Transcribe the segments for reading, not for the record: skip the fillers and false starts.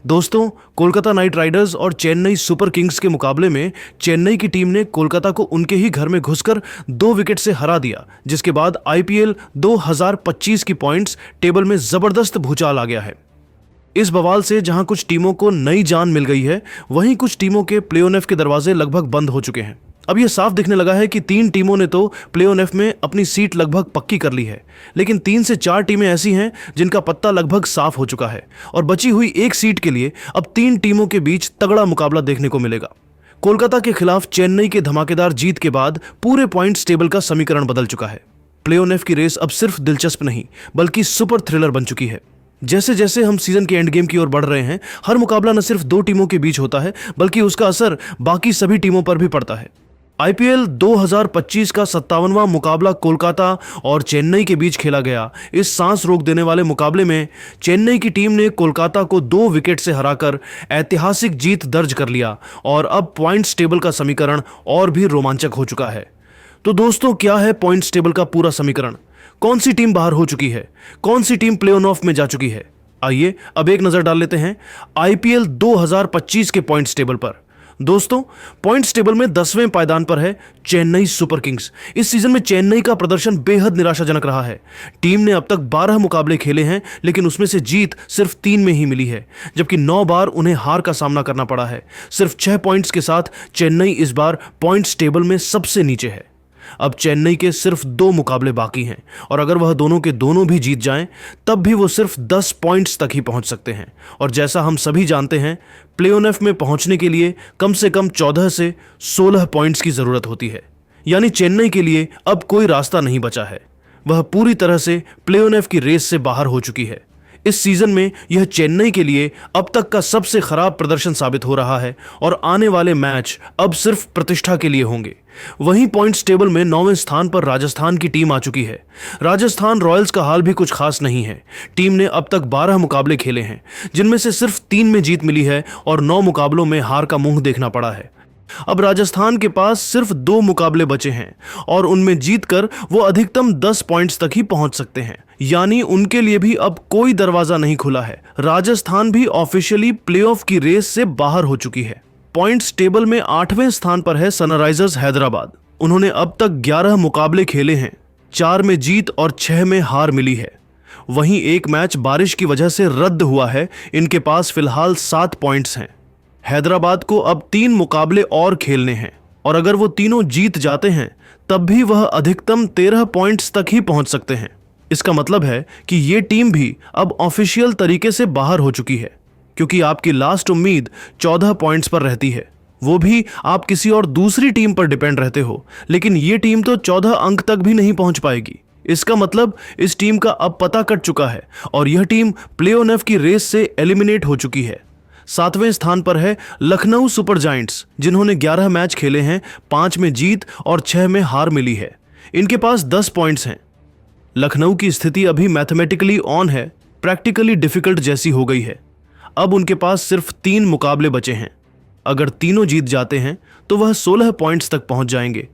दोस्तों, Kolkata night Riders और Chennai super Kings के मुकाबले में चेन्नई की टीम ने कोलकाता को उनके ही घर में घुसकर 2 विकेट से हरा दिया, जिसके बाद आईपीएल 2025 की पॉइंट्स टेबल में जबरदस्त भूचाल आ गया है। इस बवाल से जहां कुछ टीमों को नई जान मिल गई है, वहीं कुछ टीमों के प्ले-ऑफ के दरवाजे लगभग बंद हो चुके हैं। अब यह साफ दिखने लगा है कि 3 टीमों ने तो प्ले-ऑफ में अपनी सीट लगभग पक्की कर ली है, लेकिन 3 से 4 टीमें ऐसी हैं जिनका पत्ता लगभग साफ हो चुका है और बची हुई एक सीट के लिए अब 3 टीमों के बीच तगड़ा मुकाबला देखने को मिलेगा। कोलकाता के खिलाफ चेन्नई के धमाकेदार जीत के बाद पूरे पॉइंट्स टेबल का समीकरण बदल चुका है। प्ले-ऑफ की रेस अब सिर्फ दिलचस्प नहीं बल्कि सुपर थ्रिलर बन चुकी है। जैसे जैसे हम सीजन के एंड गेम की ओर बढ़ रहे हैं, हर मुकाबला न सिर्फ 2 टीमों के बीच होता है बल्कि उसका असर बाकी सभी टीमों पर भी पड़ता है। आईपीएल 2025 का 57वां मुकाबला कोलकाता और चेन्नई के बीच खेला गया। इस सांस रोक देने वाले मुकाबले में चेन्नई की टीम ने कोलकाता को 2 विकेट से हराकर ऐतिहासिक जीत दर्ज कर लिया और अब पॉइंट्स टेबल का समीकरण और भी रोमांचक हो चुका है। तो दोस्तों, क्या है पॉइंट्स टेबल का पूरा समीकरण? कौन सी टीम बाहर हो चुकी है? कौन सी टीम प्ले-ऑफ में जा चुकी है? आइए अब एक नजर डाल लेते हैं आईपीएल 2025 के पॉइंट्स टेबल पर। दोस्तों, पॉइंट्स टेबल में 10वें पायदान पर है चेन्नई सुपर किंग्स। इस सीजन में चेन्नई का प्रदर्शन बेहद निराशाजनक रहा है। टीम ने अब तक 12 मुकाबले खेले हैं, लेकिन उसमें से जीत सिर्फ 3 में ही मिली है, जबकि 9 बार उन्हें हार का सामना करना पड़ा है। सिर्फ 6 पॉइंट्स के साथ चेन्नई इस बार पॉइंट्स टेबल में सबसे नीचे है। अब चेन्नई के सिर्फ 2 मुकाबले बाकी हैं और अगर वह दोनों के दोनों भी जीत जाएं, तब भी वो सिर्फ 10 पॉइंट्स तक ही पहुंच सकते हैं। और जैसा हम सभी जानते हैं, प्ले-ऑफ में पहुंचने के लिए कम से कम 14 से 16 पॉइंट्स की जरूरत होती है। यानी चेन्नई के लिए अब कोई रास्ता नहीं बचा है। वह पूरी तरह से प्ले-ऑफ की रेस से बाहर हो चुकी है। इस सीजन में यह चेन्नई के लिए अब तक का सबसे खराब प्रदर्शन साबित हो रहा है और आने वाले मैच अब सिर्फ प्रतिष्ठा के लिए होंगे। वहीं पॉइंट्स टेबल में 9वें स्थान पर राजस्थान की टीम आ चुकी है। राजस्थान रॉयल्स का हाल भी कुछ खास नहीं है। टीम ने अब तक 12 मुकाबले खेले हैं, जिनमें से सिर्फ 3 में जीत मिली है और 9 मुकाबलों में हार का मुंह देखना पड़ा है। अब राजस्थान के पास सिर्फ 2 मुकाबले बचे हैं और उनमें जीतकर वो अधिकतम 10 पॉइंट्स तक ही पहुंच सकते हैं। यानी उनके लिए भी अब कोई दरवाजा नहीं खुला है। राजस्थान भी ऑफिशियली प्ले-ऑफ की रेस से बाहर हो चुकी है। पॉइंट्स टेबल में 8वें स्थान पर है सनराइजर्स हैदराबाद। उन्होंने अब तक 11 मुकाबले खेले हैं, 4 में जीत और 6 में हार मिली है। वहीं एक मैच बारिश की वजह से रद्द हुआ है। इनके पास फिलहाल 7 पॉइंट्स हैं। हैदराबाद को अब 3 मुकाबले और खेलने हैं और अगर वो तीनों जीत जाते हैं, तब भी वह अधिकतम 13 पॉइंट्स तक ही पहुंच सकते हैं। इसका मतलब है कि ये टीम भी अब ऑफिशियल तरीके से बाहर हो चुकी है, क्योंकि आपकी लास्ट उम्मीद 14 पॉइंट्स पर रहती है। वो भी आप किसी और दूसरी टीम पर डिपेंड रहते हो, लेकिन ये टीम तो 14 अंक तक भी नहीं पहुंच पाएगी। इसका मतलब इस टीम का अब पता कट चुका है और यह टीम प्ले-ऑफ की रेस से एलिमिनेट हो चुकी है। 7वें स्थान पर है लखनऊ सुपर जायंट्स, जिन्होंने 11 मैच खेले हैं, 5 में जीत और 6 में हार मिली है। इनके पास 10 पॉइंट्स हैं। लखनऊ की स्थिति अभी मैथमेटिकली ऑन है, प्रैक्टिकली डिफिकल्ट जैसी हो गई है। अब उनके पास सिर्फ 3 मुकाबले बचे हैं। अगर तीनों जीत जाते हैं तो वह 16 पॉइंट्स तक पहुंच जाएंगे।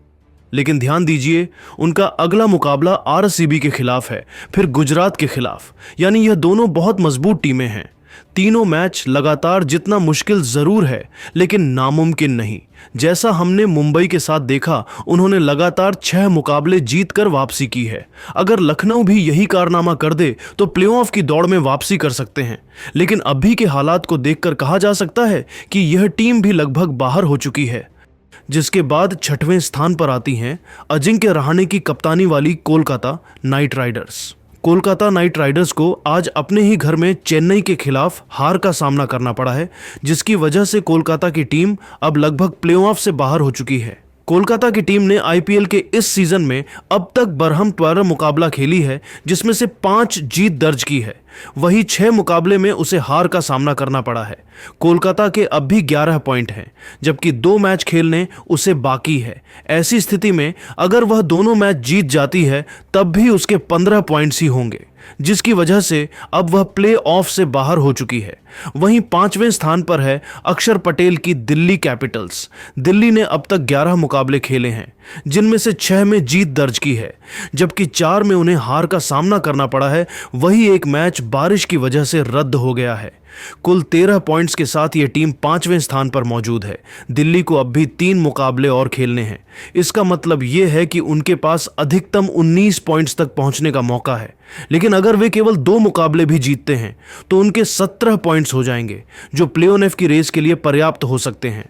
लेकिन ध्यान दीजिए, उनका अगला मुकाबला आरसीबी के खिलाफ है, फिर गुजरात के खिलाफ। यानी यह दोनों बहुत मजबूत टीमें हैं। तीनों मैच लगातार जितना मुश्किल जरूर है, लेकिन नामुमकिन नहीं। जैसा हमने मुंबई के साथ देखा, उन्होंने लगातार 6 मुकाबले जीतकर वापसी की है। अगर लखनऊ भी यही कारनामा कर दे तो प्ले-ऑफ की दौड़ में वापसी कर सकते हैं। लेकिन अभी के हालात को देखकर कहा जा सकता है कि यह टीम भी लगभग बाहर हो चुकी है। जिसके बाद 6वें स्थान पर आती हैं अजिंक्य रहाणे की कप्तानी वाली Kolkata night Riders. Kolkata night Riders को आज अपने ही घर में चेन्नई के खिलाफ हार का सामना करना पड़ा है, जिसकी वजह से कोलकाता की टीम अब लगभग प्ले-ऑफ से बाहर हो चुकी है। कोलकाता की टीम ने आईपीएल के इस सीजन में अब तक बरहम 12 मुकाबला खेली है, जिसमें से 5 जीत दर्ज की है। वही 6 मुकाबले में उसे हार का सामना करना पड़ा है। कोलकाता के अब भी 11 पॉइंट हैं, जबकि 2 मैच खेलने उसे बाकी है। ऐसी स्थिति में अगर वह दोनों मैच जीत जाती है, तब भी उसके 15 पॉइंट्स ही होंगे, जिसकी वजह से अब वह प्ले ऑफ से बाहर हो चुकी है। वहीं 5वें स्थान पर है अक्षर पटेल की दिल्ली कैपिटल्स। दिल्ली ने अब तक 11 मुकाबले खेले हैं, जिनमें से 6 में जीत दर्ज की है, जबकि 4 में उन्हें हार का सामना करना पड़ा है। वही एक मैच बारिश की वजह से रद्द हो गया है। कुल 13 पॉइंट्स के साथ यह टीम 5वें स्थान पर मौजूद है। दिल्ली को अब भी 3 मुकाबले और खेलने हैं। इसका मतलब यह है कि उनके पास अधिकतम 19 पॉइंट्स तक पहुंचने का मौका है। लेकिन अगर वे केवल 2 मुकाबले भी जीतते हैं तो उनके 17 पॉइंट्स हो जाएंगे, जो प्ले ऑफ की रेस के लिए पर्याप्त हो सकते हैं।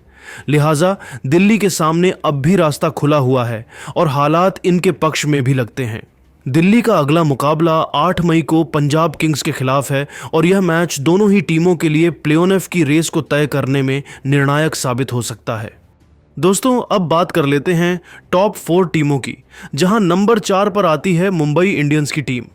लिहाजा दिल्ली के सामने अब भी रास्ता खुला हुआ है और हालात इनके पक्ष में भी लगते हैं। दिल्ली का अगला मुकाबला 8 मई को पंजाब किंग्स के खिलाफ है और यह मैच दोनों ही टीमों के लिए प्ले ऑफ की रेस को तय करने में निर्णायक साबित हो सकता है। दोस्तों, अब बात कर लेते हैं टॉप 4 टीमों की, जहां नंबर 4 पर आती है मुंबई इंडियंस की टीम।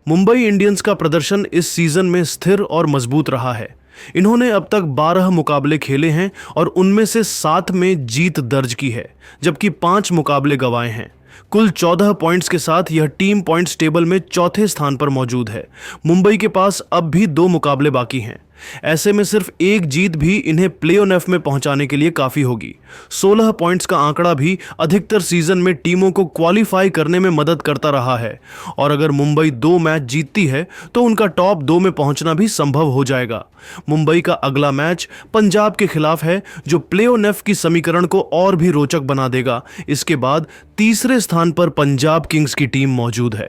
मुंबई इंडियंस का प्रदर्शन इस सीजन में स्थिर और मजबूत रहा है। इन्होंने अब तक 12 मुकाबले खेले हैं और उनमें से 7 में जीत दर्ज की है, जबकि 5 मुकाबले गंवाए हैं। कुल 14 पॉइंट्स के साथ यह टीम पॉइंट्स टेबल में चौथे स्थान पर मौजूद है। मुंबई के पास अब भी 2 मुकाबले बाकी हैं। ऐसे में सिर्फ एक जीत भी इन्हें प्ले ऑफ में पहुंचाने के लिए काफी होगी। 16 पॉइंट्स का आंकड़ा भी अधिकतर सीजन में टीमों को क्वालिफाई करने में मदद करता रहा है और अगर मुंबई 2 मैच जीतती है तो उनका टॉप 2 में पहुंचना भी संभव हो जाएगा। मुंबई का अगला मैच पंजाब के खिलाफ है, जो प्ले ऑफ की समीकरण को और भी रोचक बना देगा। इसके बाद तीसरे स्थान पर पंजाब किंग्स की टीम मौजूद है।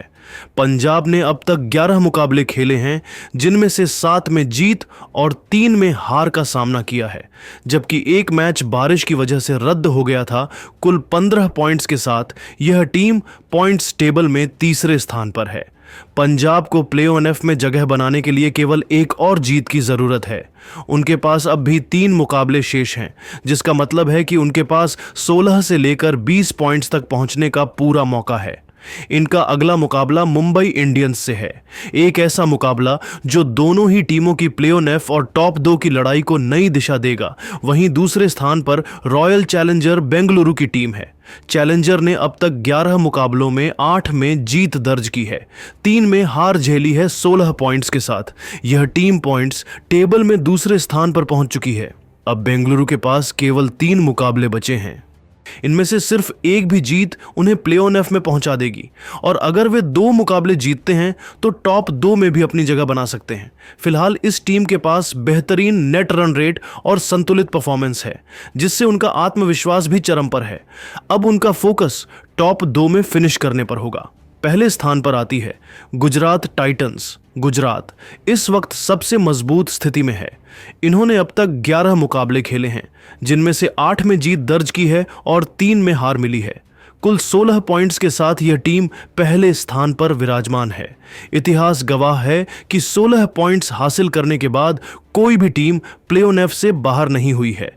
पंजाब ने अब तक 11 मुकाबले खेले हैं, जिनमें से 7 में जीत और 3 में हार का सामना किया है, जबकि एक मैच बारिश की वजह से रद्द हो गया था। कुल 15 पॉइंट्स के साथ यह टीम पॉइंट्स टेबल में तीसरे स्थान पर है। पंजाब को प्ले ऑफ में जगह बनाने के लिए केवल एक और जीत की जरूरत है। उनके पास अब भी 3 मुकाबले शेष हैं, जिसका मतलब है कि उनके पास 16 से लेकर 20 पॉइंट्स तक पहुंचने का पूरा मौका है। इनका अगला मुकाबला मुंबई इंडियंस से है, एक ऐसा मुकाबला जो दोनों ही टीमों की प्ले ऑफ और टॉप 2 की लड़ाई को नई दिशा देगा। वहीं दूसरे स्थान पर रॉयल चैलेंजर बेंगलुरु की टीम है। चैलेंजर ने अब तक 11 मुकाबलों में 8 में जीत दर्ज की है, 3 में हार झेली है। 16 पॉइंट्स के साथ यह टीम पॉइंट्स टेबल में दूसरे स्थान पर पहुंच चुकी है। अब बेंगलुरु के पास केवल 3 मुकाबले बचे हैं। इनमें से सिर्फ एक भी जीत उन्हें प्ले ऑफ में पहुंचा देगी और अगर वे 2 मुकाबले जीतते हैं तो टॉप 2 में भी अपनी जगह बना सकते हैं। फिलहाल इस टीम के पास बेहतरीन नेट रन रेट और संतुलित परफॉर्मेंस है, जिससे उनका आत्मविश्वास भी चरम पर है। अब उनका फोकस टॉप 2 में फिनिश करने पर होगा। पहले स्थान पर आती है गुजरात टाइटंस। गुजरात इस वक्त सबसे मजबूत स्थिति में है। इन्होंने अब तक 11 मुकाबले खेले हैं, जिनमें से 8 में जीत दर्ज की है और 3 में हार मिली है। कुल 16 पॉइंट्स के साथ यह टीम पहले स्थान पर विराजमान है। इतिहास गवाह है कि 16 पॉइंट्स हासिल करने के बाद कोई भी टीम प्ले ऑफ से बाहर नहीं हुई है।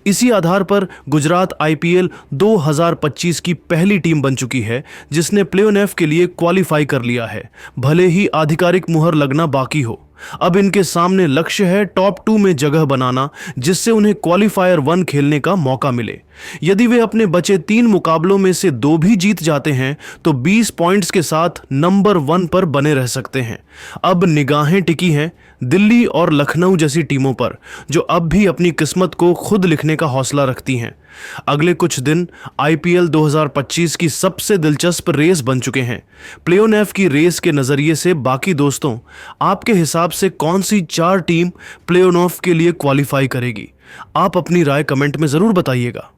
इसी आधार पर गुजरात IPL 2025 की पहली टीम बन चुकी है जिसने प्ले ऑफ के लिए क्वालिफाई कर लिया है, भले ही आधिकारिक मुहर लगना बाकी हो। अब इनके सामने लक्ष्य है टॉप 2 में जगह बनाना, जिससे उन्हें क्वालिफायर 1 खेलने का मौका मिले। यदि वे अपने बचे 3 मुकाबलों में से 2 भी जीत जाते हैं तो 20 पॉइंट्स के साथ नंबर 1 पर बने रह सकते हैं। अब निगाहें टिकी हैं दिल्ली और लखनऊ जैसी टीमों पर, जो अब भी अपनी किस्मत को खुद लिखने का हौसला रखती हैं। अगले कुछ दिन IPL 2025 की सबसे दिलचस्प रेस बन चुके हैं। प्ले ऑफ की रेस के नजरिए से बाकी दोस्तों, आपके हिसाब से कौन सी 4 टीम प्ले ऑफ के लिए क्वालिफाई करेगी? आप अपनी राय कमेंट में जरूर बताइएगा।